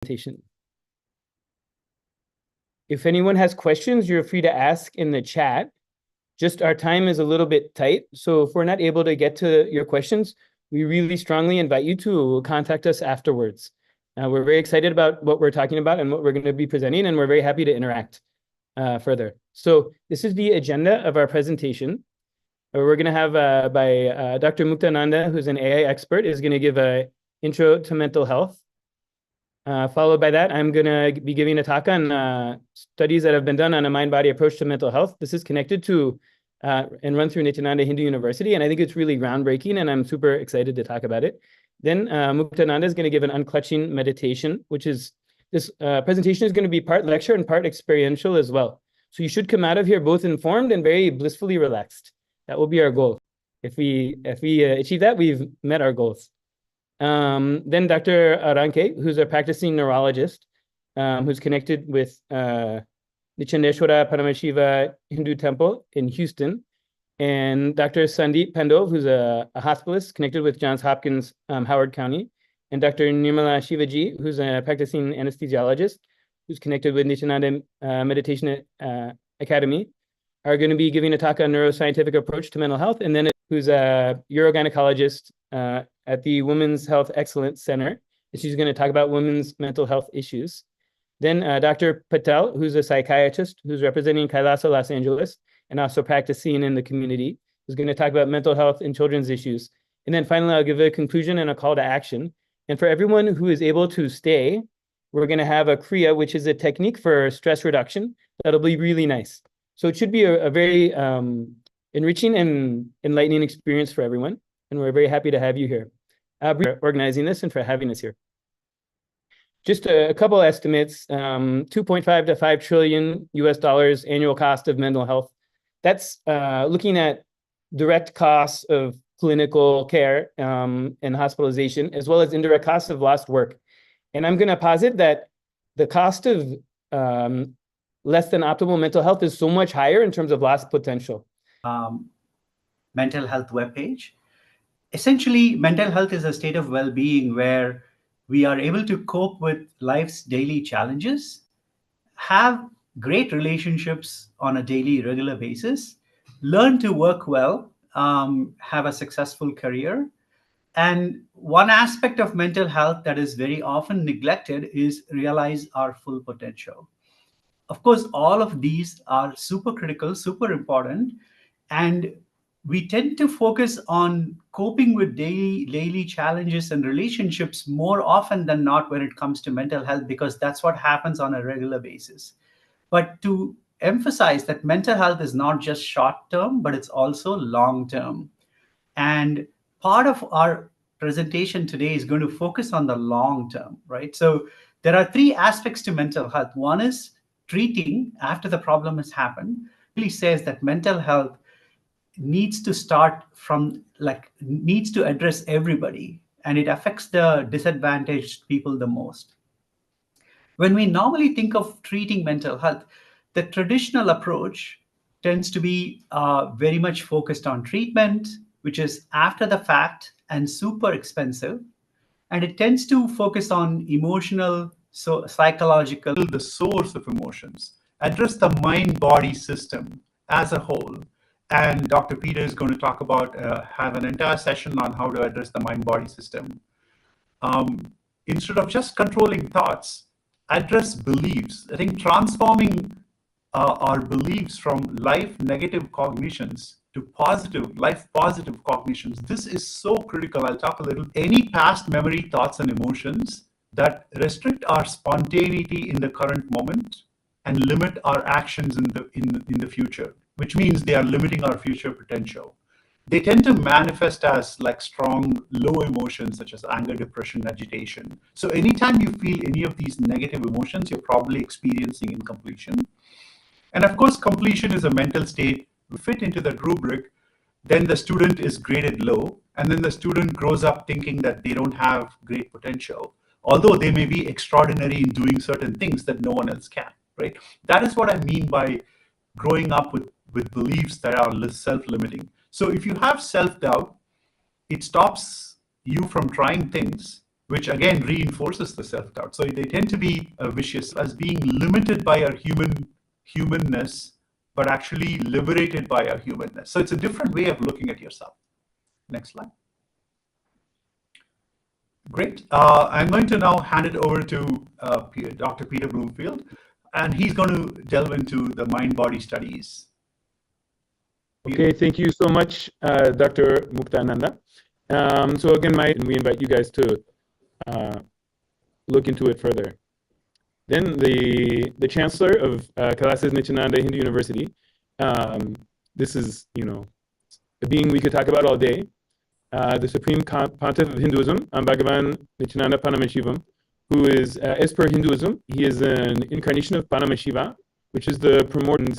presentation. If anyone has questions, you're free to ask in the chat. Just our time is a little bit tight, so if we're not able to get to your questions, we really strongly invite you to contact us afterwards. We're very excited about what we're talking about and what we're going to be presenting, and we're very happy to interact further. So this is the agenda of our presentation. We're going to have by Dr. Muktananda, who's an AI expert, is going to give an intro to mental health. Followed by that, I'm going to be giving a talk on studies that have been done on a mind-body approach to mental health. This is connected to and run through Nityananda Hindu University, and I think it's really groundbreaking, and I'm super excited to talk about it. Then Muktananda is going to give an unclutching meditation, which is, this presentation is going to be part lecture and part experiential as well. So you should come out of here both informed and very blissfully relaxed. That will be our goal. If we achieve that, we've met our goals. Then Dr. Aranke, who's a practicing neurologist, who's connected with Nichandeshwara Paramashiva Hindu Temple in Houston, and Dr. Sandeep Pandov, who's a hospitalist connected with Johns Hopkins, Howard County, and Dr. Nirmala Shivaji, who's a practicing anesthesiologist, who's connected with Nityananda Meditation Academy, are going to be giving a talk on neuroscientific approach to mental health, and then who's a urogynecologist at the Women's Health Excellence Center. She's going to talk about women's mental health issues. Then Dr. Patel, who's a psychiatrist who's representing KAILASA Los Angeles and also practicing in the community, who's going to talk about mental health and children's issues. And then finally, I'll give a conclusion and a call to action. And for everyone who is able to stay, we're going to have a kriya, which is a technique for stress reduction. That'll be really nice. So it should be a very enriching and enlightening experience for everyone. And we're very happy to have you here. For organizing this and for having us here. Just a couple estimates, 2.5 to 5 trillion US dollars annual cost of mental health. That's looking at direct costs of clinical care and hospitalization, as well as indirect costs of lost work. And I'm going to posit that the cost of less than optimal mental health is so much higher in terms of lost potential. Mental health webpage. Essentially, mental health is a state of well-being where we are able to cope with life's daily challenges, have great relationships on a daily, regular basis, learn to work well, have a successful career. And one aspect of mental health that is very often neglected is realize our full potential. Of course, all of these are super critical, super important, and we tend to focus on coping with daily challenges and relationships more often than not when it comes to mental health, because that's what happens on a regular basis. But to emphasize that mental health is not just short-term, but it's also long-term. And part of our presentation today is going to focus on the long-term, right? So there are three aspects to mental health. One is treating after the problem has happened. It really says that mental health needs to start from, needs to address everybody, and it affects the disadvantaged people the most. When we normally think of treating mental health, the traditional approach tends to be very much focused on treatment, which is after the fact and super expensive. And it tends to focus on emotional, psychological, the source of emotions, address the mind-body system as a whole. And Dr. Peter is going to talk about, have an entire session on how to address the mind-body system. Instead of just controlling thoughts, address beliefs. I think transforming our beliefs from life negative cognitions to life positive cognitions. This is so critical. I'll talk a little. Any past memory, thoughts, and emotions that restrict our spontaneity in the current moment and limit our actions in the future, which means they are limiting our future potential. They tend to manifest as strong, low emotions such as anger, depression, agitation. So anytime you feel any of these negative emotions, you're probably experiencing incompletion. And of course, completion is a mental state. We fit into that rubric, then the student is graded low, and then the student grows up thinking that they don't have great potential, although they may be extraordinary in doing certain things that no one else can, right? That is what I mean by growing up with beliefs that are self-limiting. So if you have self-doubt, it stops you from trying things, which again reinforces the self-doubt. So they tend to be vicious as being limited by our humanness, but actually liberated by our humanness. So it's a different way of looking at yourself. Next slide. Great. I'm going to now hand it over to Dr. Peter Bloomfield, and he's going to delve into the mind-body studies. Okay, thank you so much, Dr. Muktananda. So again, we invite you guys to look into it further. Then the chancellor of KAILASA Nityananda Hindu University, this is, a being we could talk about all day, the Supreme Pontiff of Hinduism, Bhagavan Nityananda Paramashivam, who is, as per Hinduism, he is an incarnation of Paramashiva, which is the primordial.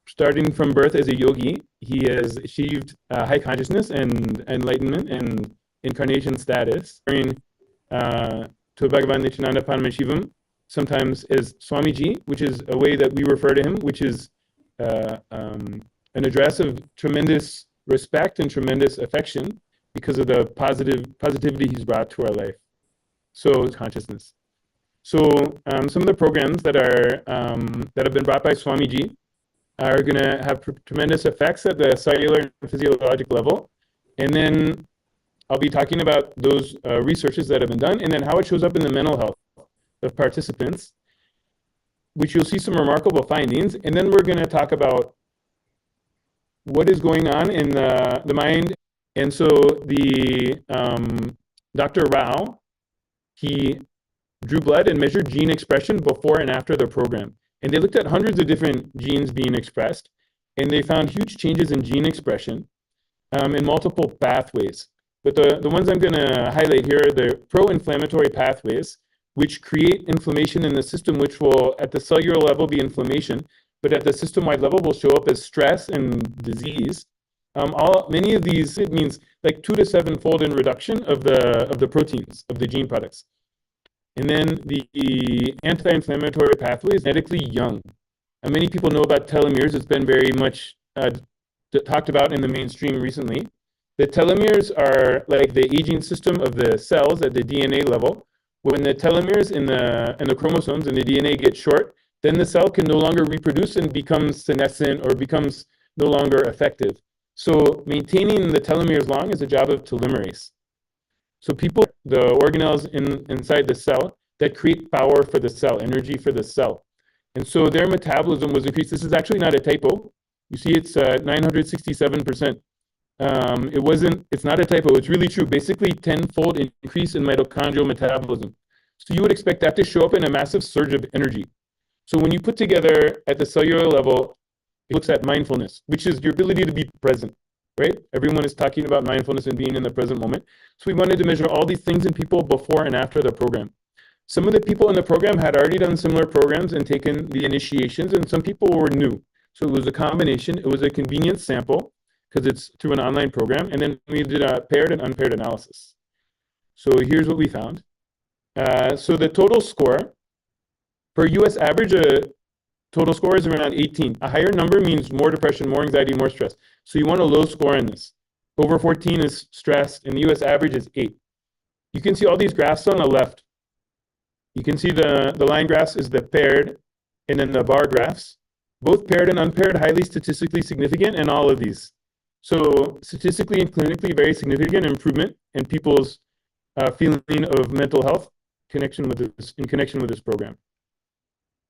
Starting from birth as a yogi, he has achieved high consciousness and enlightenment and incarnation status. To Bhagavan Nityananda Paramashivam, sometimes as Swamiji, which is a way that we refer to him, which is an address of tremendous respect and tremendous affection because of the positivity he's brought to our life. So consciousness. So some of the programs that have been brought by Swamiji are going to have tremendous effects at the cellular and physiologic level. And then I'll be talking about those researches that have been done and then how it shows up in the mental health of participants, which you'll see some remarkable findings. And then we're going to talk about what is going on in the mind. And so the Dr. Rao, he drew blood and measured gene expression before and after the program. And they looked at hundreds of different genes being expressed, and they found huge changes in gene expression in multiple pathways. But the ones I'm going to highlight here are the pro-inflammatory pathways, which create inflammation in the system, which will, at the cellular level, be inflammation, but at the system-wide level will show up as stress and disease. Many of these, it means like 2 to 7-fold in reduction of the proteins, of the gene products. And then the anti-inflammatory pathway is genetically young. And many people know about telomeres. It's been very much talked about in the mainstream recently. The telomeres are like the aging system of the cells at the DNA level. When the telomeres in the chromosomes and the DNA get short, then the cell can no longer reproduce and becomes senescent or becomes no longer effective. So maintaining the telomeres long is a job of telomerase. So the organelles inside the cell that create power for the cell, energy for the cell. And so their metabolism was increased. This is actually not a typo. You see it's 967%. It's not a typo, it's really true. Basically 10-fold increase in mitochondrial metabolism. So you would expect that to show up in a massive surge of energy. So when you put together at the cellular level, it looks at mindfulness, which is your ability to be present. Right? Everyone is talking about mindfulness and being in the present moment. So we wanted to measure all these things in people before and after the program. Some of the people in the program had already done similar programs and taken the initiations, and some people were new. So it was a combination. It was a convenient sample because it's through an online program. And then we did a paired and unpaired analysis. So here's what we found. So the total score per US average, total score is around 18. A higher number means more depression, more anxiety, more stress. So you want a low score in this. Over 14 is stressed, and the US average is 8. You can see all these graphs on the left. You can see the line graphs is the paired, and then the bar graphs. Both paired and unpaired, highly statistically significant in all of these. So statistically and clinically very significant improvement in people's feeling of mental health in connection with this program.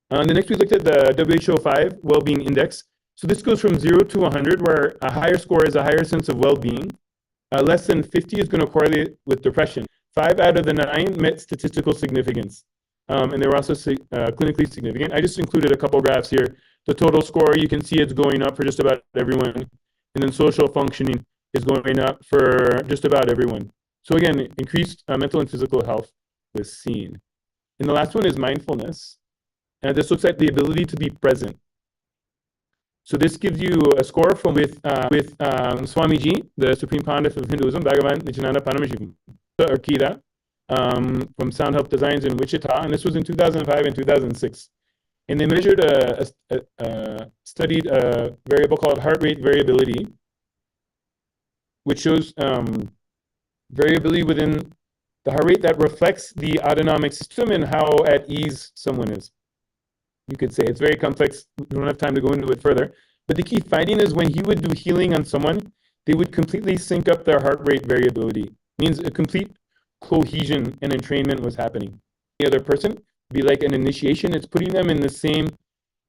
The next we looked at the WHO-5 Well-Being Index. So this goes from 0 to 100, where a higher score is a higher sense of well-being. Less than 50 is going to correlate with depression. 5 out of the 9 met statistical significance. And they were also clinically significant. I just included a couple graphs here. The total score, you can see it's going up for just about everyone. And then social functioning is going up for just about everyone. So again, increased mental and physical health was seen. And the last one is mindfulness. And this looks at the ability to be present. So this gives you a score with Swamiji, the Supreme Pontiff of Hinduism, Bhagavan Nityananda Paramashivam, or KIDA, from Sound Health Designs in Wichita, and this was in 2005 and 2006. And they measured studied a variable called heart rate variability, which shows variability within the heart rate that reflects the autonomic system and how at ease someone is. You could say it's very complex. We don't have time to go into it further. But the key finding is when he would do healing on someone, they would completely sync up their heart rate variability. Means a complete cohesion and entrainment was happening. The other person be like an initiation. It's putting them in the same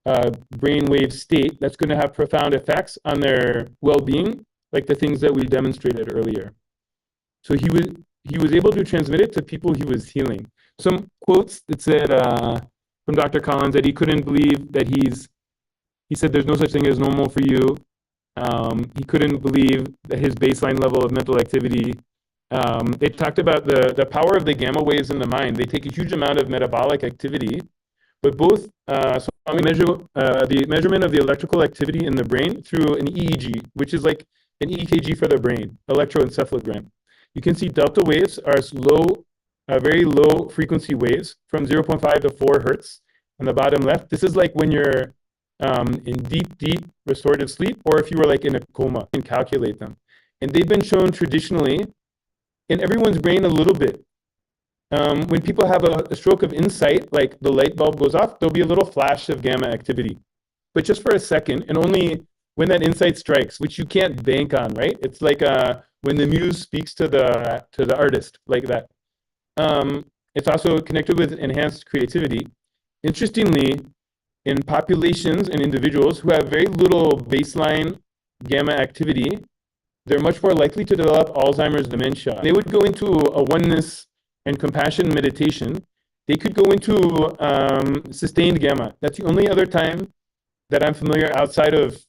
brainwave state that's going to have profound effects on their well-being, like the things that we demonstrated earlier. So he was able to transmit it to people he was healing. Some quotes that said from Dr. Collins that he couldn't believe that he said there's no such thing as normal for you. He couldn't believe that his baseline level of mental activity. They talked about the power of the gamma waves in the mind. They take a huge amount of metabolic activity, but both so we measure the measurement of the electrical activity in the brain through an EEG, which is like an EKG for the brain, electroencephalogram. You can see delta waves are low, very low frequency waves from 0.5 to 4 hertz on the bottom left. This is like when you're in deep restorative sleep, or if you were like in a coma, you can calculate them. And they've been shown traditionally in everyone's brain a little bit. When people have a stroke of insight, like the light bulb goes off, there'll be a little flash of gamma activity, but just for a second, and only when that insight strikes, which you can't bank on, right? It's like when the muse speaks to the artist, like that. It's also connected with enhanced creativity. Interestingly, in populations and individuals who have very little baseline gamma activity, they're much more likely to develop Alzheimer's dementia. They would go into a oneness and compassion meditation. They could go into sustained gamma. That's the only other time that I'm familiar outside of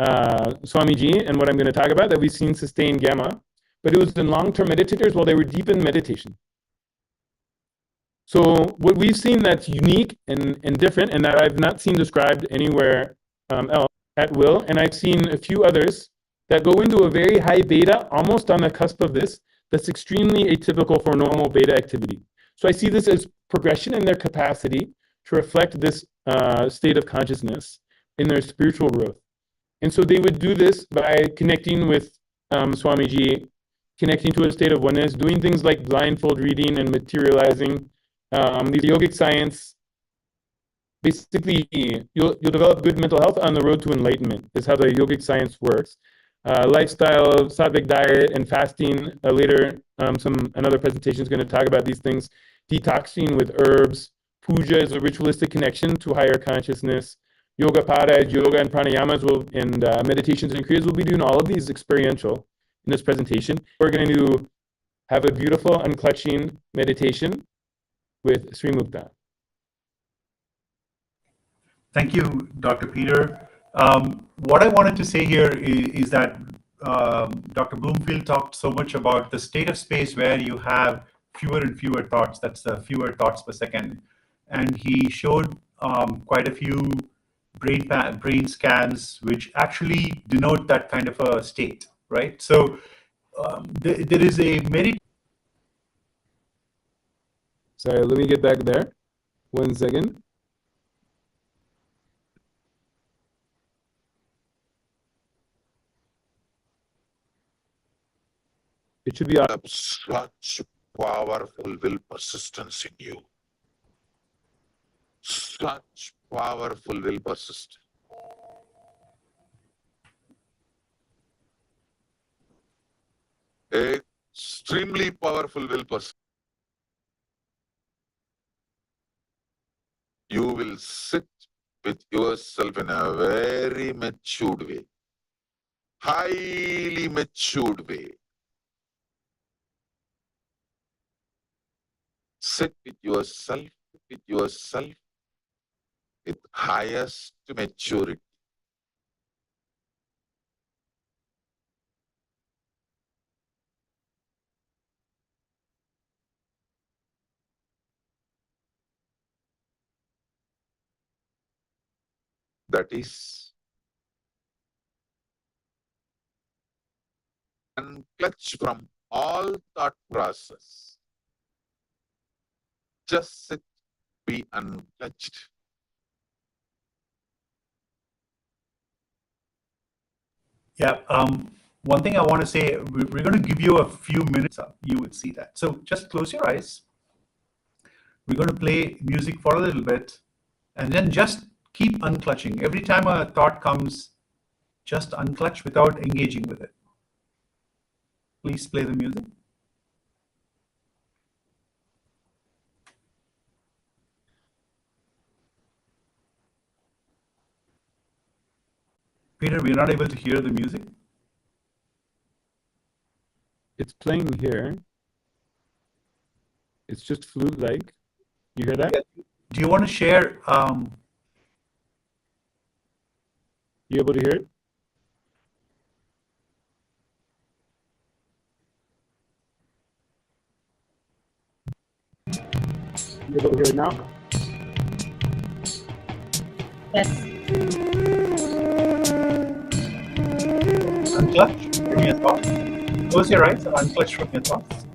Swamiji and what I'm going to talk about that we've seen sustained gamma, but it was in long-term meditators while they were deep in meditation. So what we've seen that's unique and different, and that I've not seen described anywhere else at will, and I've seen a few others that go into a very high beta, almost on the cusp of this, that's extremely atypical for normal beta activity. So I see this as progression in their capacity to reflect this state of consciousness in their spiritual growth. And so they would do this by connecting with Swamiji, connecting to a state of oneness, doing things like blindfold reading and materializing. These yogic science, basically, you'll develop good mental health on the road to enlightenment, is how the yogic science works. Lifestyle, sattvic diet, and fasting. Later, another presentation is going to talk about these things. Detoxing with herbs. Puja is a ritualistic connection to higher consciousness. Yoga pada, yoga and pranayamas and meditations and kriyas. We'll be doing all of these experiential in this presentation. We're going to have a beautiful unclutching meditation with Sri Mukta. Thank you, Dr. Peter. What I wanted to say here is that Dr. Bloomfield talked so much about the state of space where you have fewer and fewer thoughts. That's the fewer thoughts per second. And he showed quite a few brain scans which actually denote that kind of a state, right? So there is a Sorry, let me get back there. 1 second. It should be such powerful will persistence in you. Such powerful will persist. Extremely powerful will persist. You will sit with yourself in a very matured way, highly matured way. Sit with yourself with highest maturity. That is unclutch from all thought process. Just sit, be unclutched. Yeah, one thing I want to say, we're going to give you a few minutes, you would see that. So just close your eyes. We're going to play music for a little bit, and then just keep unclutching. Every time a thought comes, just unclutch without engaging with it. Please play the music. Peter, we're not able to hear the music. It's playing here. It's just flute-like. You hear that? Do you want to share? You able to hear it? You able to hear it now? Yes. Unclutch from your thoughts. Close your eyes and unclutch from your thoughts.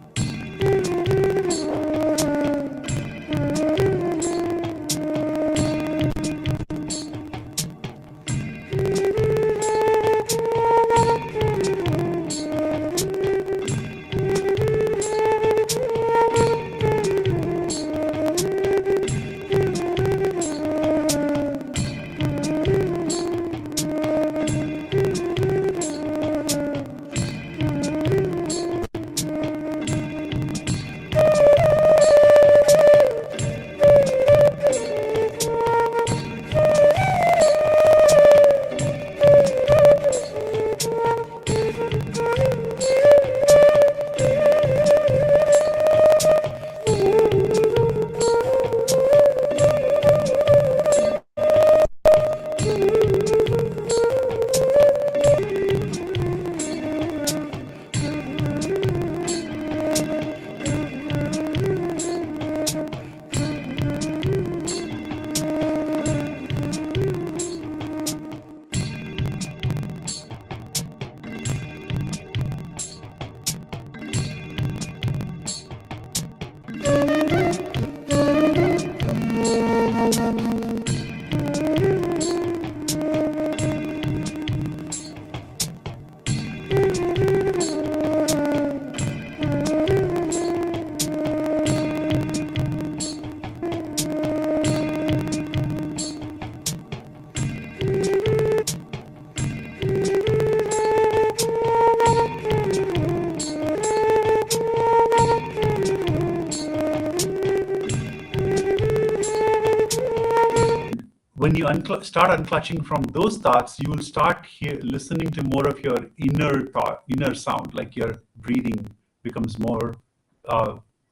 When you start unclutching from those thoughts, you will start listening to more of your inner sound, like your breathing becomes more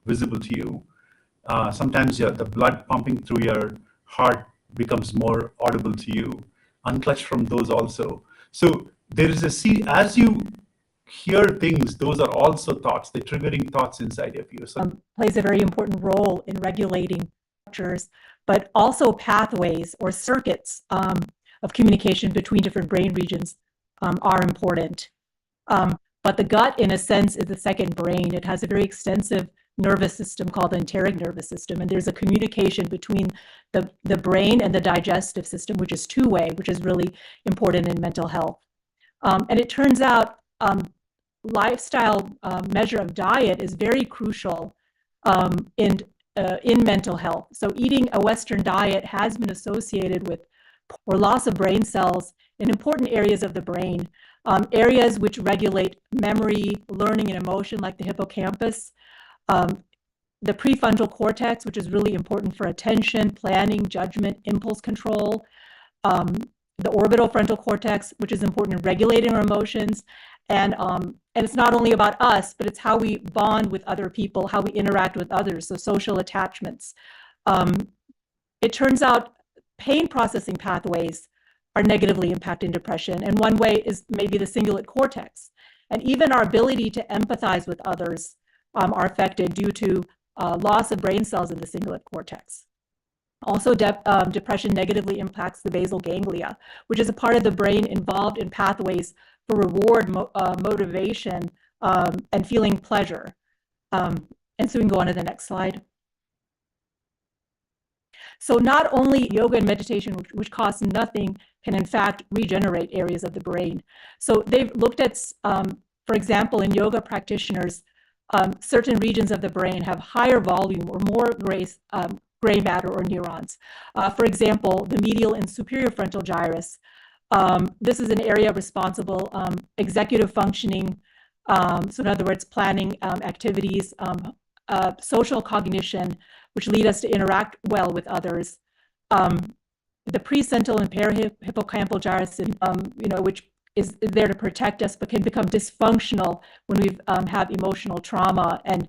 visible to you. Sometimes the blood pumping through your heart becomes more audible to you. Unclutch from those also. So there is as you hear things, those are also thoughts. They're triggering thoughts inside of you. So plays a very important role in regulating structures, but also pathways or circuits of communication between different brain regions are important. But the gut, in a sense, is the second brain. It has a very extensive nervous system called the enteric nervous system, and there's a communication between the brain and the digestive system, which is two-way, which is really important in mental health. And it turns out lifestyle measure of diet is very crucial in mental health. So eating a Western diet has been associated with poor loss of brain cells in important areas of the brain, areas which regulate memory, learning, and emotion, like the hippocampus, the prefrontal cortex, which is really important for attention, planning, judgment, impulse control, the orbital frontal cortex, which is important in regulating our emotions. And it's not only about us, but it's how we bond with other people, how we interact with others, so social attachments. It turns out pain processing pathways are negatively impacting depression, and one way is maybe the cingulate cortex. And even our ability to empathize with others are affected due to loss of brain cells in the cingulate cortex. Also, depression negatively impacts the basal ganglia, which is a part of the brain involved in pathways for reward, motivation, and feeling pleasure. And so we can go on to the next slide. So not only yoga and meditation, which costs nothing, can in fact regenerate areas of the brain. So they've looked at, for example, in yoga practitioners, certain regions of the brain have higher volume or more gray matter or neurons. For example, the medial and superior frontal gyrus. This is an area responsible executive functioning. So in other words, planning activities, social cognition, which lead us to interact well with others. The precentral and parahippocampal gyrus, which is there to protect us, but can become dysfunctional when we have emotional trauma and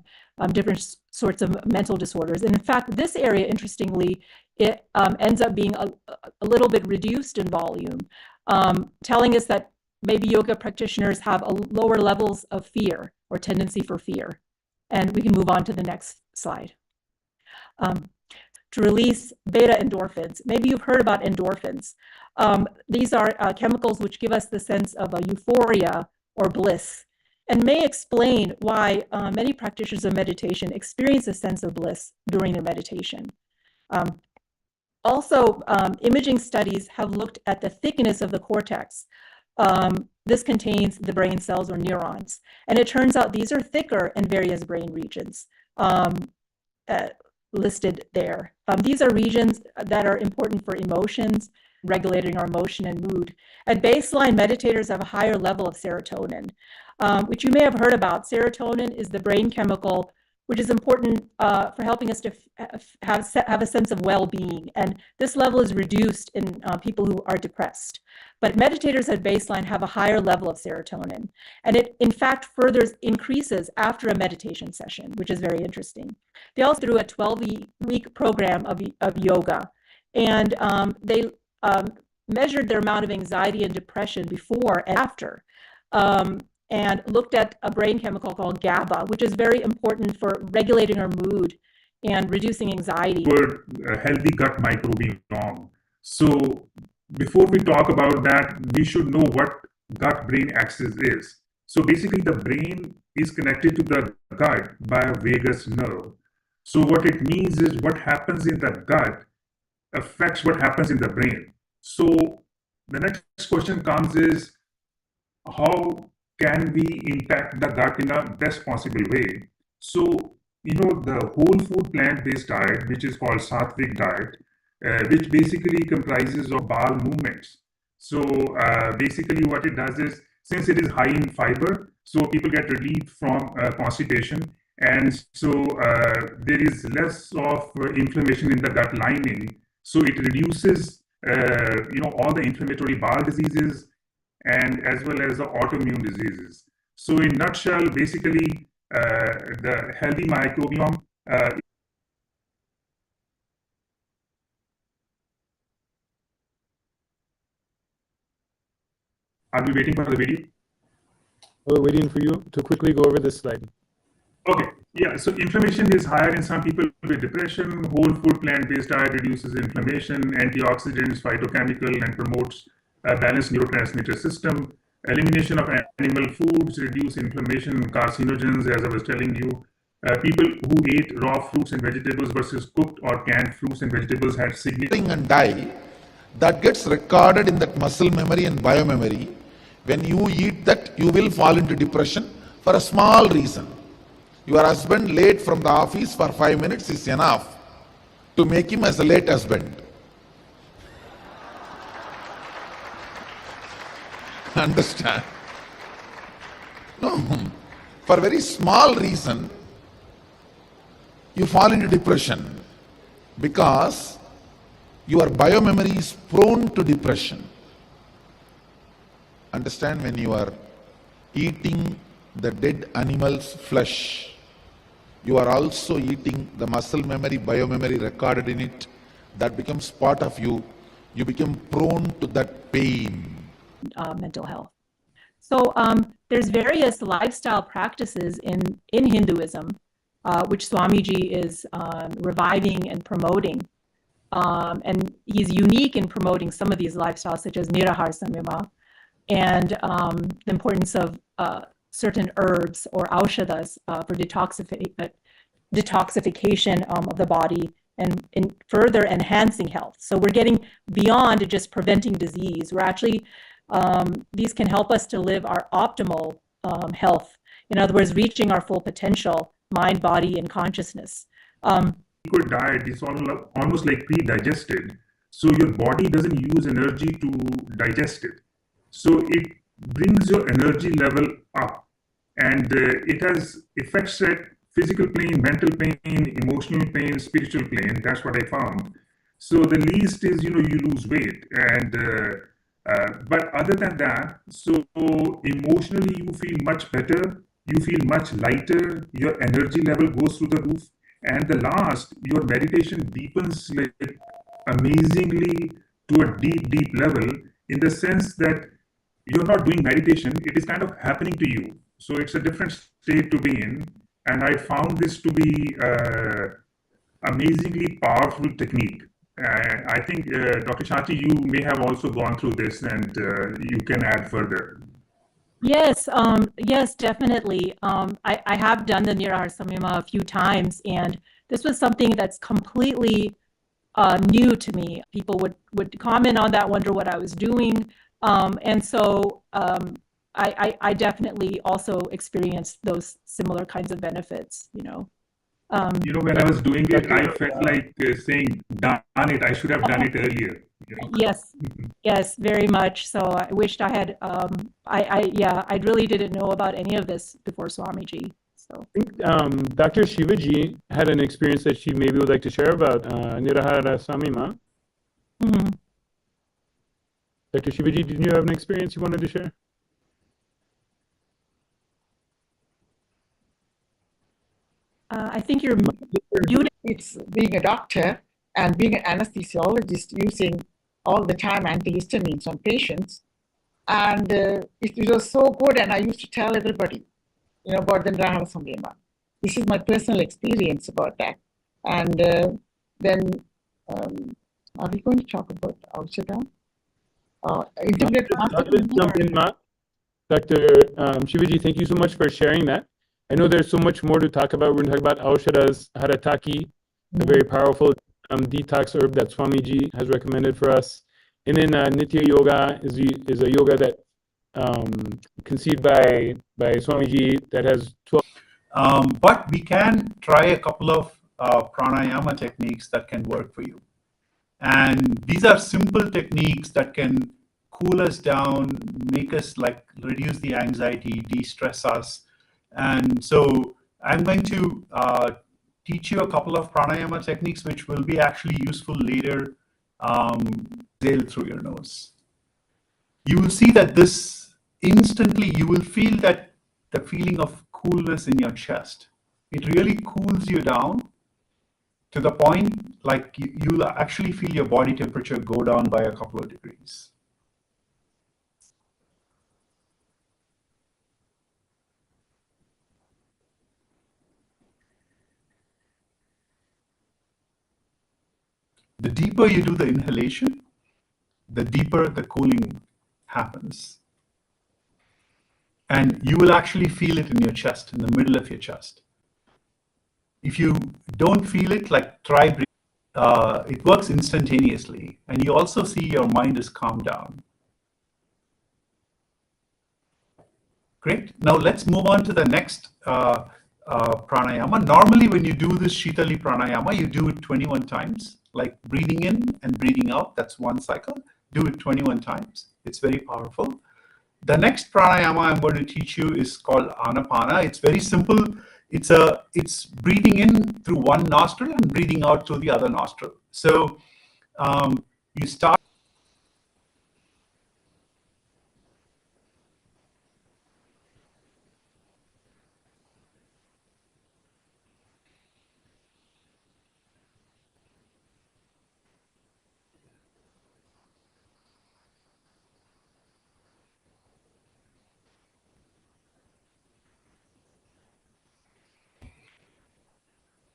different sorts of mental disorders. And in fact, this area, interestingly, it ends up being a little bit reduced in volume, telling us that maybe yoga practitioners have lower levels of fear or tendency for fear. And we can move on to the next slide. To release beta endorphins. Maybe you've heard about endorphins. These are chemicals which give us the sense of euphoria or bliss, and may explain why many practitioners of meditation experience a sense of bliss during their meditation. Also, imaging studies have looked at the thickness of the cortex. This contains the brain cells or neurons, and it turns out these are thicker in various brain regions listed there. These are regions that are important for emotions, regulating our emotion and mood. At baseline, meditators have a higher level of serotonin, which you may have heard about. Serotonin is the brain chemical which is important for helping us to have a sense of well-being. And this level is reduced in people who are depressed. But meditators at baseline have a higher level of serotonin. And it, in fact, further increases after a meditation session, which is very interesting. They also do a 12-week program of yoga. And they measured their amount of anxiety and depression before and after. And looked at a brain chemical called GABA, which is very important for regulating our mood and reducing anxiety. For a healthy gut microbiome. So before we talk about that, we should know what gut-brain axis is. So basically the brain is connected to the gut by a vagus nerve. So what it means is what happens in the gut affects what happens in the brain. So the next question comes is, how can we impact the gut in a best possible way? So, the whole food plant-based diet, which is called Sattvic diet, which basically comprises of bowel movements. So basically what it does is, since it is high in fiber, so people get relief from constipation. And so there is less of inflammation in the gut lining. So it reduces, all the inflammatory bowel diseases, and as well as the autoimmune diseases. So in nutshell, basically, the healthy microbiome Are we waiting for the video? We're waiting for you to quickly go over this slide. Okay, yeah, so inflammation is higher in some people with depression. Whole food plant-based diet reduces inflammation, antioxidants, phytochemical, and promotes a balanced neurotransmitter system. Elimination of animal foods reduce inflammation, carcinogens, as I was telling you. People who ate raw fruits and vegetables versus cooked or canned fruits and vegetables had significant and die, that gets recorded in that muscle memory and biomemory. When you eat that, you will fall into depression for a small reason. Your husband late from the office for 5 minutes is enough to make him as a late husband. Understand? No, for a very small reason, you fall into depression because your biomemory is prone to depression. Understand, when you are eating the dead animal's flesh, you are also eating the muscle memory, biomemory recorded in it. That becomes part of you. You become prone to that pain. Mental health. So there's various lifestyle practices in Hinduism, which Swamiji is reviving and promoting. And he's unique in promoting some of these lifestyles, such as Nirahar Samyama, and the importance of certain herbs or aushadas for detoxification of the body and in further enhancing health. So we're getting beyond just preventing disease. We're actually, these can help us to live our optimal health. In other words, reaching our full potential, mind, body, and consciousness. Liquid diet is almost like pre-digested. So your body doesn't use energy to digest it. So it brings your energy level up, and it has effects at physical plane, mental plane, emotional plane, spiritual plane. That's what I found. So the least is, you lose weight, and but other than that, so emotionally you feel much better, you feel much lighter, your energy level goes through the roof, and the last, your meditation deepens like amazingly to a deep level, in the sense that you're not doing meditation, it is kind of happening to you. So it's a different state to be in. And I found this to be amazingly powerful technique. I think, Dr. Shachi, you may have also gone through this, and you can add further. Yes, yes, definitely. I have done the Nirahara a few times, and this was something that's completely new to me. People would comment on that, wonder what I was doing. And so I definitely also experienced those similar kinds of benefits, When I was doing it, I felt like saying, "Done it! I should have done it earlier." Yes, yes, very much. So I wished I had. I really didn't know about any of this before Swamiji. So I think Dr. Shivaji had an experience that she maybe would like to share about Nirahara Samima. Mm-hmm. Dr. Shivaji, did you have an experience you wanted to share? I think you're. It's being a doctor and being an anesthesiologist using all the time antihistamines on patients. And it was so good, and I used to tell everybody, about the Nirahara Samyama. This is my personal experience about that. And then, are we going to talk about Aushadha? Jump in, Ma. Dr. Shivaji, thank you so much for sharing that. I know there's so much more to talk about. We're going to talk about Aushadas, Harataki, a very powerful detox herb that Swamiji has recommended for us. And then Nitya Yoga is a yoga that conceived by Swamiji that has 12. But we can try a couple of pranayama techniques that can work for you. And these are simple techniques that can cool us down, make us reduce the anxiety, de-stress us. And so I'm going to teach you a couple of pranayama techniques which will be actually useful later. Exhale through your nose. You will see that this instantly, you will feel that the feeling of coolness in your chest. It really cools you down to the point you'll actually feel your body temperature go down by a couple of degrees. The deeper you do the inhalation, the deeper the cooling happens. And you will actually feel it in your chest, in the middle of your chest. If you don't feel it, try breathing. It works instantaneously. And you also see your mind is calmed down. Great. Now let's move on to the next pranayama. Normally when you do this Shitali pranayama, you do it 21 times. Like breathing in and breathing out, that's one cycle. Do it 21 times. It's very powerful. The next pranayama I'm going to teach you is called Anapana. It's very simple. It's breathing in through one nostril and breathing out through the other nostril. So you start.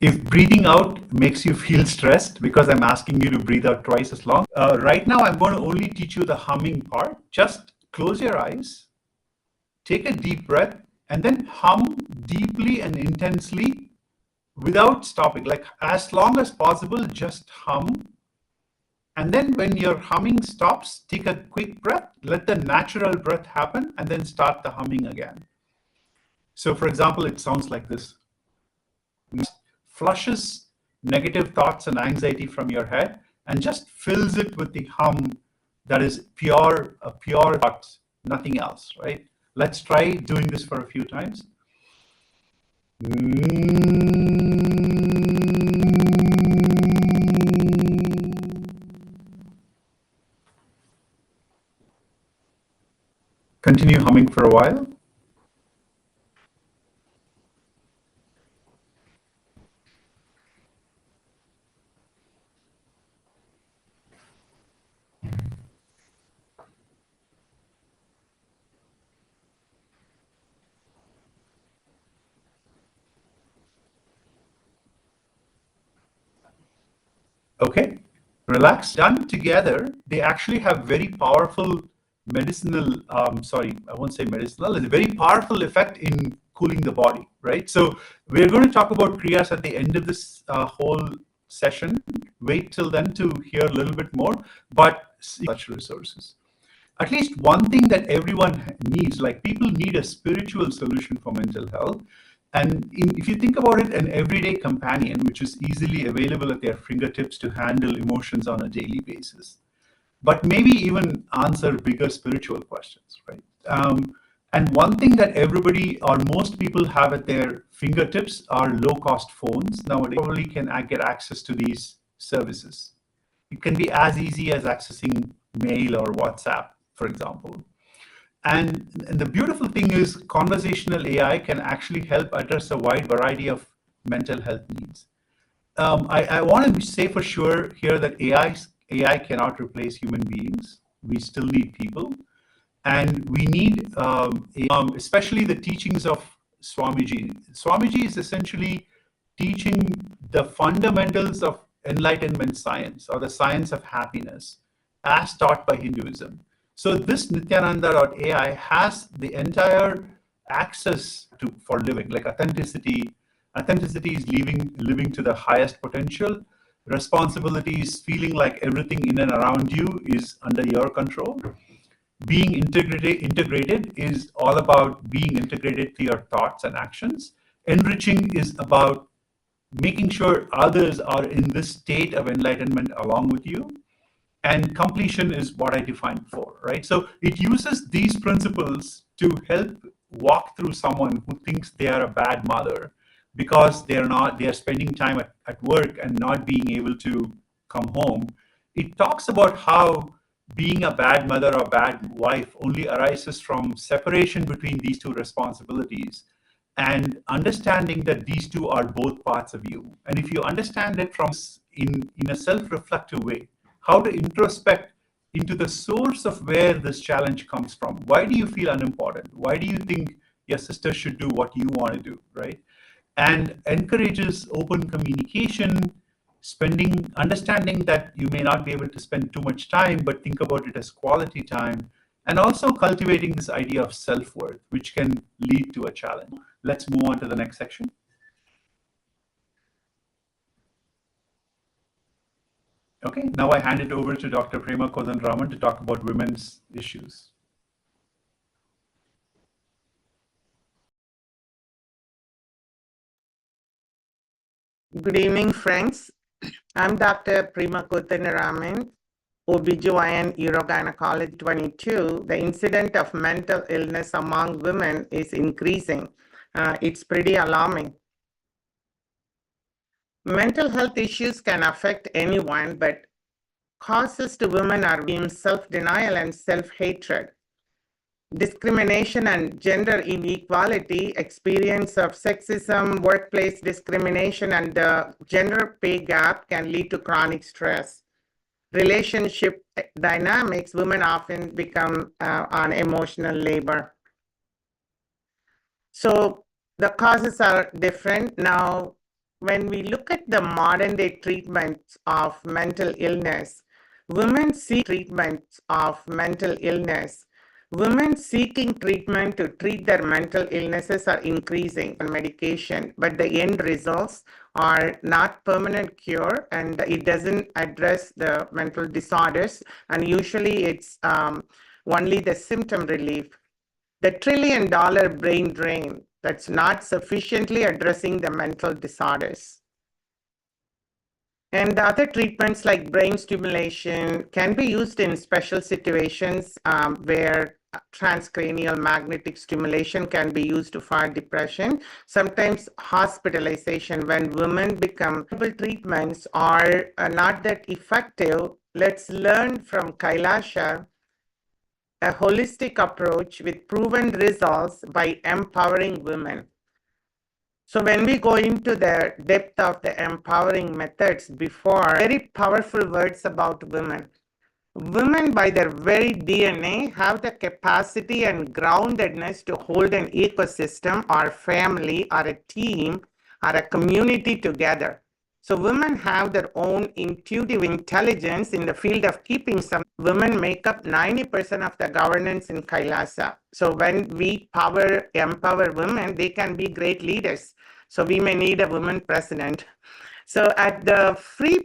If breathing out makes you feel stressed because I'm asking you to breathe out twice as long, right now I'm going to only teach you the humming part. Just close your eyes, take a deep breath, and then hum deeply and intensely without stopping, like as long as possible, just hum. And then when your humming stops, take a quick breath, let the natural breath happen, and then start the humming again. So for example, it sounds like this. Flushes negative thoughts and anxiety from your head and just fills it with the hum that is pure thoughts, nothing else, right? Let's try doing this for a few times. Continue humming for a while. Okay, relax. Done together, they actually have very powerful medicinal, sorry, I won't say medicinal, it's a very powerful effect in cooling the body, right? So we're going to talk about kriyas at the end of this whole session. Wait till then to hear a little bit more, but such resources. At least one thing that everyone needs, like people need a spiritual solution for mental health. And if you think about it, an everyday companion, which is easily available at their fingertips to handle emotions on a daily basis, but maybe even answer bigger spiritual questions, right? And one thing that everybody or most people have at their fingertips are low-cost phones. Nowadays, probably can get access to these services. It can be as easy as accessing mail or WhatsApp, for example. And the beautiful thing is conversational AI can actually help address a wide variety of mental health needs. I want to say for sure here that AI cannot replace human beings. We still need people. And we need, especially the teachings of Swamiji. Swamiji is essentially teaching the fundamentals of enlightenment science, or the science of happiness, as taught by Hinduism. So this Nityananda.ai has the entire access for living, like authenticity. Authenticity is living to the highest potential. Responsibility is feeling like everything in and around you is under your control. Being integrated is all about being integrated to your thoughts and actions. Enriching is about making sure others are in this state of enlightenment along with you. And completion is what I defined before, right? So it uses these principles to help walk through someone who thinks they are a bad mother because they are spending time at work and not being able to come home. It talks about how being a bad mother or bad wife only arises from separation between these two responsibilities and understanding that these two are both parts of you. And if you understand it from in a self-reflective way, how to introspect into the source of where this challenge comes from. Why do you feel unimportant? Why do you think your sister should do what you want to do, right? And encourages open communication, understanding that you may not be able to spend too much time, but think about it as quality time, and also cultivating this idea of self-worth, which can lead to a challenge. Let's move on to the next section. Okay, now I hand it over to Dr. Prema Kodanraman to talk about women's issues. Good evening, friends. I'm Dr. Prema Kodanraman, OBGYN Urogynecology 22. The incidence of mental illness among women is increasing. It's pretty alarming. Mental health issues can affect anyone, but causes to women are being self-denial and self-hatred, discrimination and gender inequality, experience of sexism, workplace discrimination, and the gender pay gap can lead to chronic stress. Relationship dynamics, women often become on emotional labor. So the causes are different. Now, when we look at the modern day treatments of mental illness, women seek treatments of mental illness Women seeking treatment to treat their mental illnesses are increasing on medication, but the end results are not permanent cure, and it doesn't address the mental disorders, and usually it's only the symptom relief. The trillion-dollar brain drain that's not sufficiently addressing the mental disorders. And other treatments like brain stimulation can be used in special situations where transcranial magnetic stimulation can be used for depression. Sometimes hospitalization when women become treatments are not that effective. Let's learn from KAILASA a holistic approach with proven results by empowering women. So when we go into the depth of the empowering methods before, very powerful words about women. Women by their very DNA have the capacity and groundedness to hold an ecosystem or family or a team or a community together. So women have their own intuitive intelligence in the field of keeping some. Women make up 90% of the governance in KAILASA. So when we empower women, they can be great leaders. So we may need a woman president. So at the free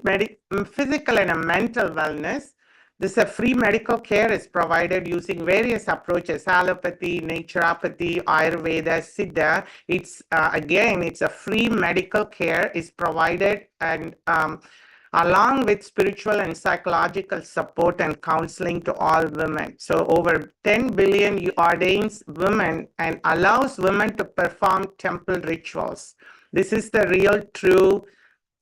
physical and mental wellness, this free medical care is provided using various approaches: allopathy, naturopathy, Ayurveda, Siddha. It's it's a free medical care is provided, and along with spiritual and psychological support and counseling to all women. So over 10 billion ordains women and allows women to perform temple rituals. This is the real true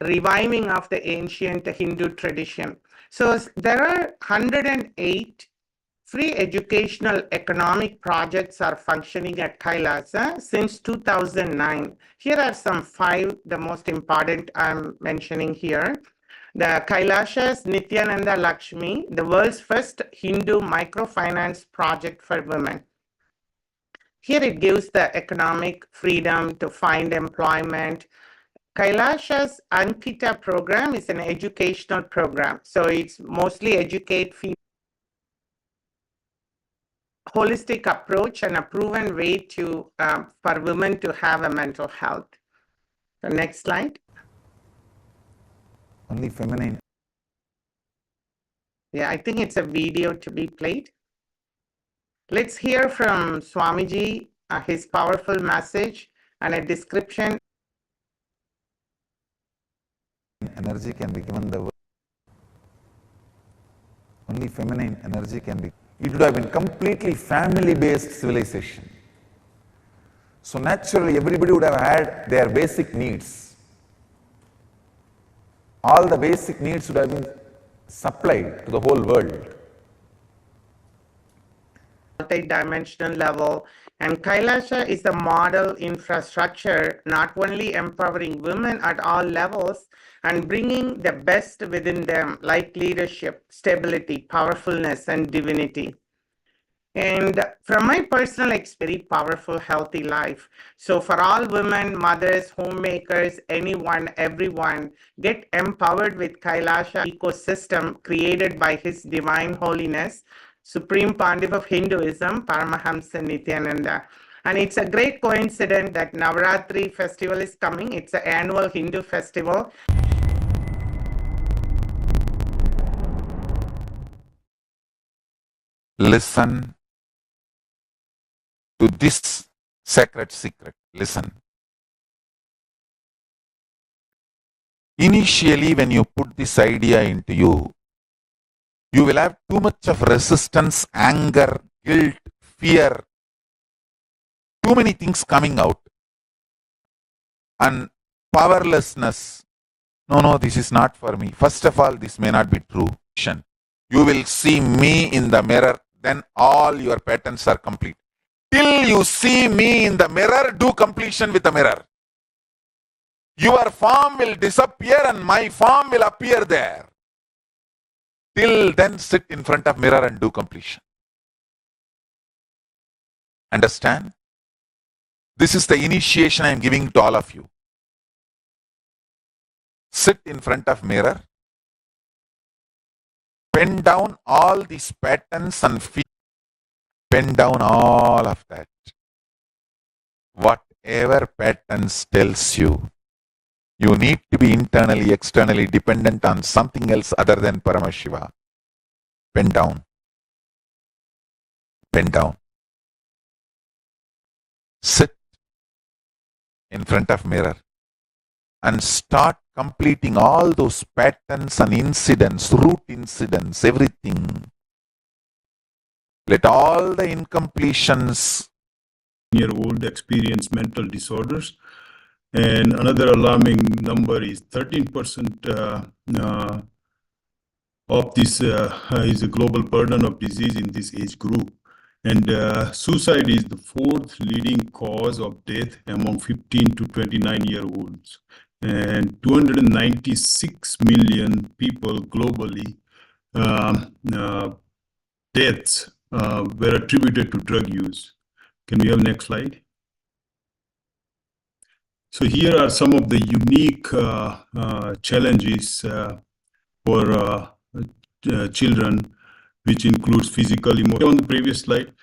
reviving of the ancient Hindu tradition. So there are 108 free educational economic projects are functioning at KAILASA since 2009. Here are some 5, the most important I'm mentioning here. The KAILASA's Nityananda Lakshmi, the world's first Hindu microfinance project for women. Here it gives the economic freedom to find employment. KAILASA's Ankita program is an educational program. So it's mostly educate female. Holistic approach and a proven way to for women to have a mental health. The next slide. Only feminine. Yeah, I think it's a video to be played. Let's hear from Swamiji, his powerful message and a description. Energy can be given the world. Only feminine energy can be. It would have been completely family-based civilization. So naturally, everybody would have had their basic needs. All the basic needs would have been supplied to the whole world. Multi-dimensional level, and KAILASA is the model infrastructure, not only empowering women at all levels and bringing the best within them, like leadership, stability, powerfulness, and divinity. And from my personal experience, powerful, healthy life. So for all women, mothers, homemakers, anyone, everyone, get empowered with KAILASA ecosystem created by His Divine Holiness, Supreme Pontiff of Hinduism, Paramahamsa Nityananda. And it's a great coincidence that Navaratri festival is coming. It's an annual Hindu festival. Listen to this sacred secret. Listen. Initially, when you put this idea into you, you will have too much of resistance, anger, guilt, fear, too many things coming out. And powerlessness. No, this is not for me. First of all, this may not be true. You will see me in the mirror, then all your patterns are complete. Till you see me in the mirror, do completion with the mirror. Your form will disappear and my form will appear there. Till then, sit in front of mirror and do completion. Understand? This is the initiation I am giving to all of you. Sit in front of mirror. Pen down all these patterns and Pen down all of that. Whatever patterns tells you, you need to be internally, externally dependent on something else other than Paramashiva. Pen down. Pen down. Sit in front of mirror and start completing all those patterns and incidents, root incidents, everything. Let all the incompletions year-old experience mental disorders, and another alarming number is 13% of this is a global burden of disease in this age group. And suicide is the fourth leading cause of death among 15 to 29-year-olds. And 296 million people globally deaths were attributed to drug use. Can we have next slide? So here are some of the unique challenges for children, which includes physical, emotional. On the previous slide,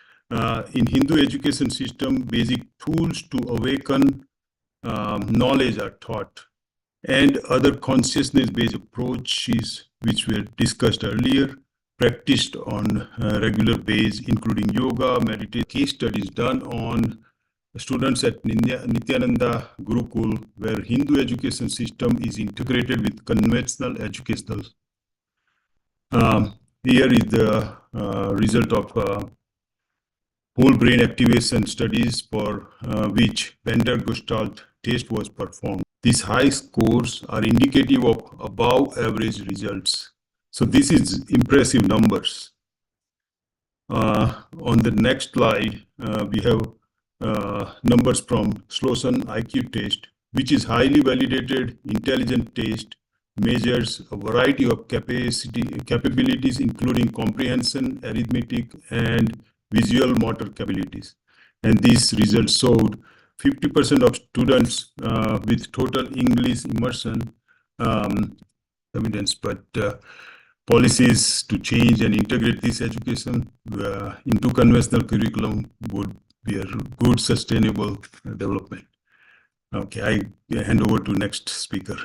in Hindu education system, basic tools to awaken knowledge are taught, and other consciousness-based approaches, which were discussed earlier, practiced on a regular basis, including yoga, meditation. Case studies done on students at Nityananda Gurukul, where Hindu education system is integrated with conventional educational. Here is the result of whole brain activation studies for which Bender Gestalt test was performed. These high scores are indicative of above average results. So this is impressive numbers. On the next slide, we have numbers from Sloan IQ test, which is highly validated intelligent test, measures a variety of capabilities, including comprehension, arithmetic, and visual motor capabilities. And these results showed 50% of students with total English immersion evidence, but policies to change and integrate this education into conventional curriculum would be a good sustainable development. Okay, I hand over to next speaker.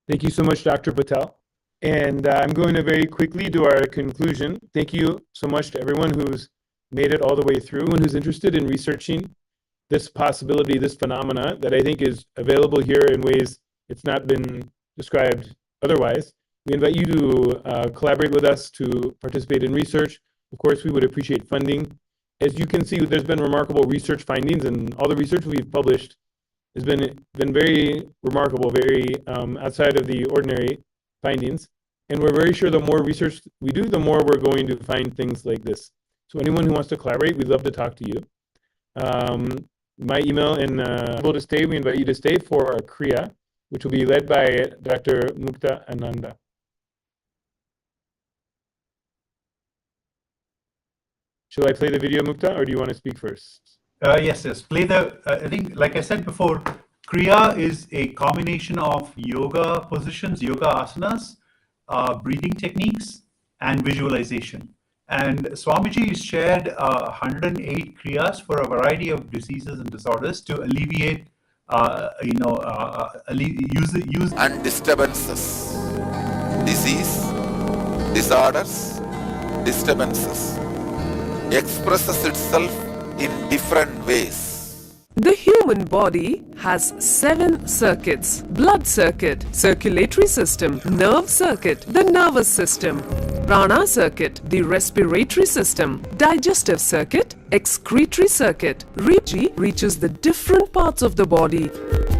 Thank you so much, Dr. Patel. And I'm going to very quickly do our conclusion. Thank you so much to everyone who's made it all the way through and who's interested in researching this possibility, this phenomena that I think is available here in ways it's not been described otherwise. We invite you to collaborate with us to participate in research. Of course, we would appreciate funding. As you can see, there's been remarkable research findings, and all the research we've published has been very remarkable, very outside of the ordinary findings. And we're very sure the more research we do, the more we're going to find things like this. So anyone who wants to collaborate, we'd love to talk to you. My email and to stay, we invite you to stay for our kriya, which will be led by Dr. Mukta Ananda. Shall I play the video, Mukta, or do you want to speak first? Yes. Play the, I think, like I said before, kriya is a combination of yoga positions, yoga asanas, breathing techniques, and visualization. And Swamiji shared 108 kriyas for a variety of diseases and disorders to alleviate, use and disturbances. Disease, disorders, disturbances expresses itself in different ways. The human body has 7 circuits: blood circuit, circulatory system, nerve circuit, the nervous system, prana circuit, the respiratory system, digestive circuit, excretory circuit. Reaches the different parts of the body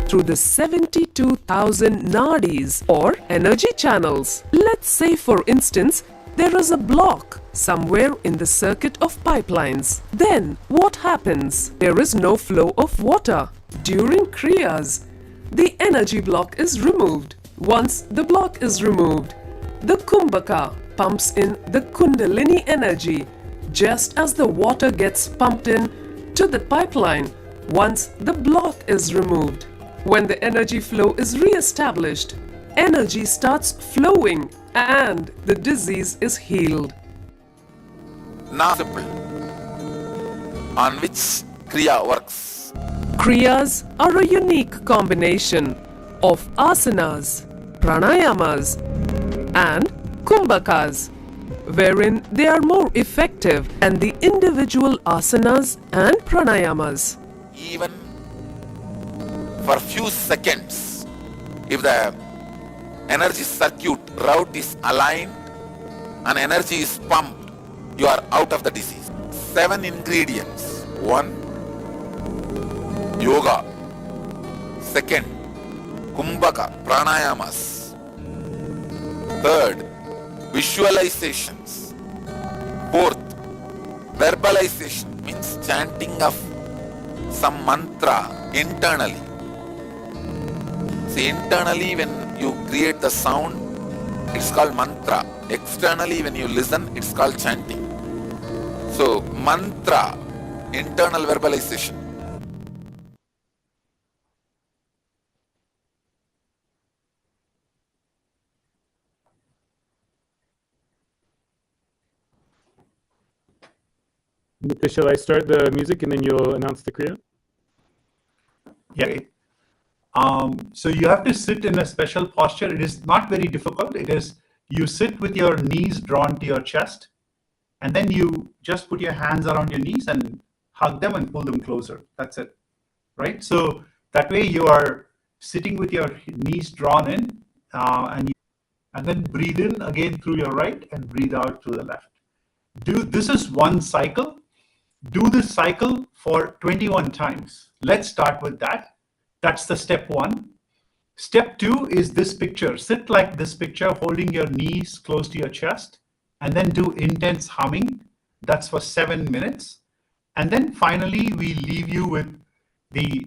through the 72,000 nadis or energy channels. Let's say, for instance, there is a block somewhere in the circuit of pipelines. Then what happens? There is no flow of water. During kriyas, the energy block is removed. Once the block is removed, the kumbhaka pumps in the kundalini energy, just as the water gets pumped in to the pipeline once the block is removed. When the energy flow is re-established, energy starts flowing and the disease is healed. Now, simple. On which kriya works? Kriyas are a unique combination of asanas, pranayamas, and kumbhakas, wherein they are more effective and the individual asanas and pranayamas. Even for few seconds, if the energy circuit route is aligned and energy is pumped, you are out of the disease. 7 ingredients. 1, yoga. 2nd, kumbhaka, pranayamas. 3rd, visualizations. 4th, verbalization, means chanting of some mantra internally. See, internally when you create the sound, it's called mantra. Externally when you listen, it's called chanting. So, mantra, internal verbalization. Shall I start the music and then you'll announce the kriya? Yeah. So you have to sit in a special posture. It is not very difficult. It is, you sit with your knees drawn to your chest, and then you just put your hands around your knees and hug them and pull them closer. That's it, right? So that way you are sitting with your knees drawn in, and then breathe in again through your right and breathe out through the left. This is one cycle. Do this cycle for 21 times. Let's start with that. That's the step 1. Step 2 is this picture. Sit like this picture, holding your knees close to your chest, and then do intense humming. That's for 7 minutes. And then finally, we leave you with the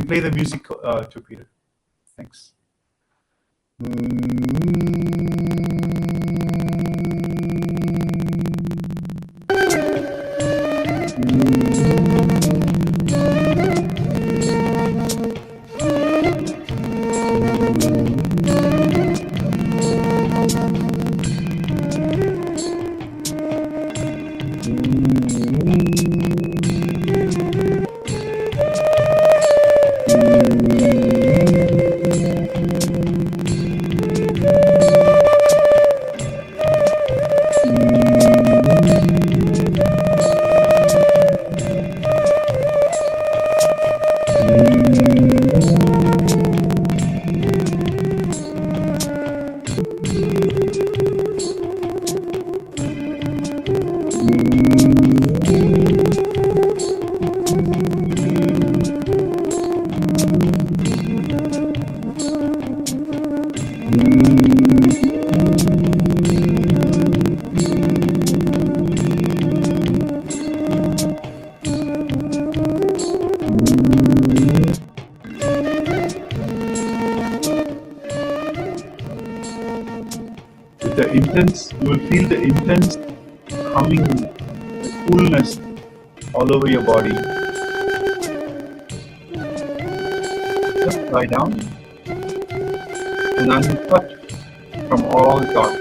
play the music to Peter. Thanks. With the intense, you will feel the intense humming, the coolness all over your body. Just lie down and unclutch from all thoughts.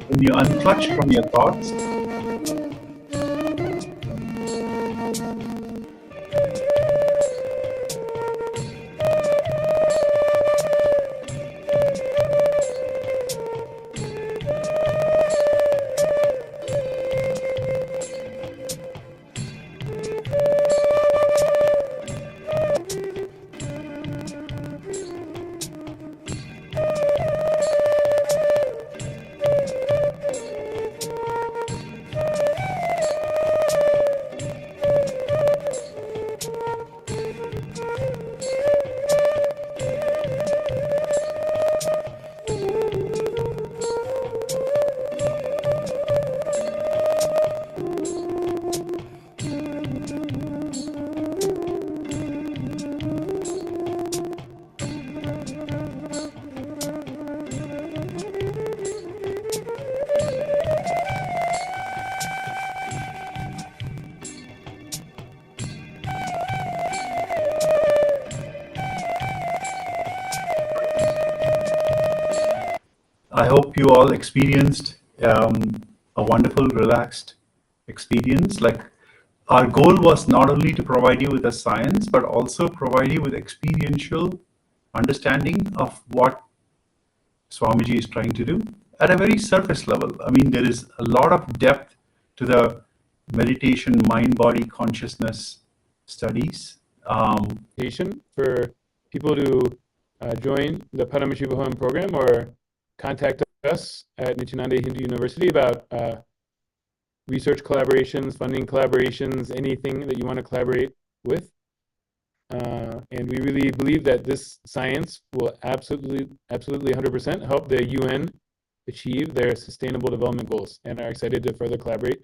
When you unclutch from your thoughts, I hope you all experienced a wonderful, relaxed experience. Like, our goal was not only to provide you with the science, but also provide you with experiential understanding of what Swamiji is trying to do at a very surface level. I mean, there is a lot of depth to the meditation, mind-body consciousness studies. For people to join the Paramashivaham program or contact us at Nityananda Hindu University about research collaborations, funding collaborations, anything that you want to collaborate with. And we really believe that this science will absolutely 100% help the UN achieve their sustainable development goals, and are excited to further collaborate